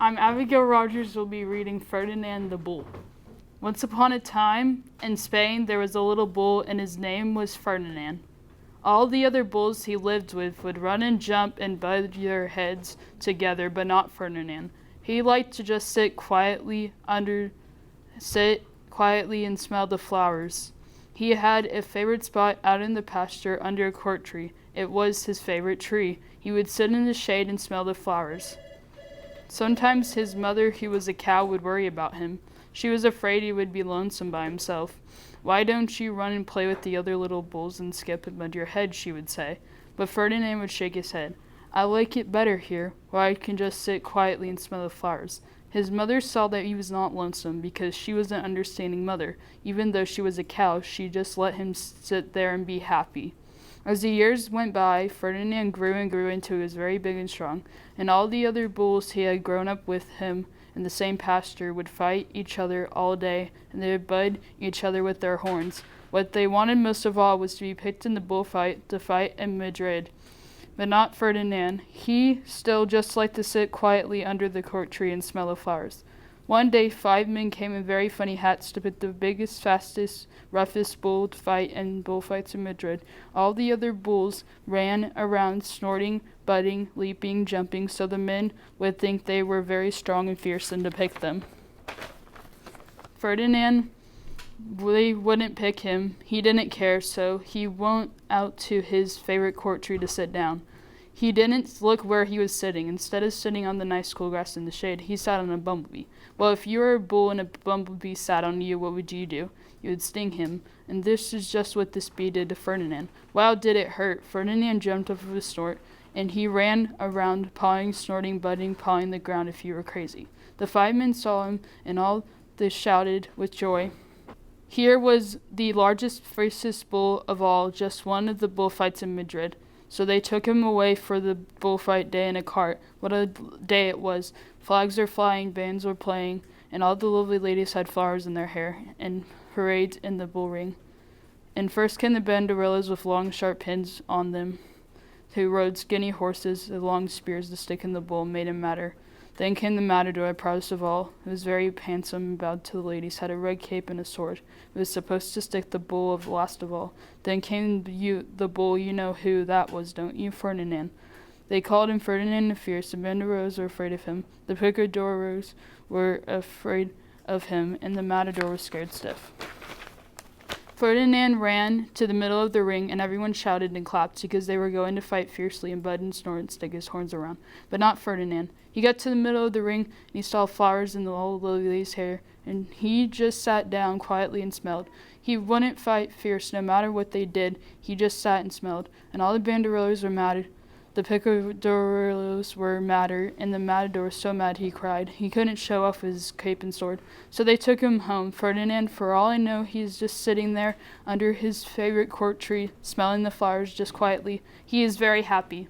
I'm Abigail Rogers will be reading Ferdinand the Bull. Once upon a time, in Spain, there was a little bull and his name was Ferdinand. All the other bulls he lived with would run and jump and butt their heads together, but not Ferdinand. He liked to just sit quietly and smell the flowers. He had a favorite spot out in the pasture under a cork tree. It was his favorite tree. He would sit in the shade and smell the flowers. Sometimes his mother, who was a cow, would worry about him. She was afraid he would be lonesome by himself. "Why don't you run and play with the other little bulls and skip and bump your head?" she would say. But Ferdinand would shake his head. "I like it better here, where I can just sit quietly and smell the flowers." His mother saw that he was not lonesome because she was an understanding mother. Even though she was a cow, she just let him sit there and be happy. As the years went by, Ferdinand grew and grew until he was very big and strong, and all the other bulls he had grown up with him in the same pasture would fight each other all day, and they would bud each other with their horns. What they wanted most of all was to be picked in the bullfight to fight in Madrid. But not Ferdinand. He still just liked to sit quietly under the cork tree and smell the flowers. One day 5 men came in very funny hats to put the biggest, fastest, roughest bull to fight in bullfights in Madrid. All the other bulls ran around snorting, butting, leaping, jumping, so the men would think they were very strong and fierce and to pick them. Ferdinand, they wouldn't pick him. He didn't care, so he went out to his favorite cork tree to sit down. He didn't look where he was sitting. Instead of sitting on the nice cool grass in the shade, he sat on a bumblebee. Well, if you were a bull and a bumblebee sat on you, what would you do? You would sting him. And this is just what this bee did to Ferdinand. Wow, did it hurt. Ferdinand jumped up with a snort, and he ran around, pawing, snorting, butting, pawing the ground if you were crazy. The 5 men saw him, and all they shouted with joy. Here was the largest, fiercest bull of all, just one of the bullfights in Madrid. So they took him away for the bullfight day in a cart. What a day it was. Flags were flying, bands were playing, and all the lovely ladies had flowers in their hair, and parades in the bull ring. And first came the banderillas with long, sharp pins on them, who rode skinny horses with long spears to stick in the bull and made him madder. Then came the matador, proudest of all. He was very handsome and bowed to the ladies, had a red cape and a sword. He was supposed to stick the bull of last of all. Then came the bull, you know who that was, don't you? Ferdinand. They called him Ferdinand the Fierce. The banderillas were afraid of him. The picadores were afraid of him, and the matador was scared stiff. Ferdinand ran to the middle of the ring, and everyone shouted and clapped because they were going to fight fiercely and bud and snort and stick his horns around. But not Ferdinand. He got to the middle of the ring, and he saw flowers in the old lady's hair, and he just sat down quietly and smelled. He wouldn't fight fierce no matter what they did. He just sat and smelled, and all the banderillas were mad. The picadores were madder, and the matador was so mad he cried. He couldn't show off his cape and sword. So they took him home. Ferdinand, for all I know, he's just sitting there under his favorite cork tree, smelling the flowers just quietly. He is very happy.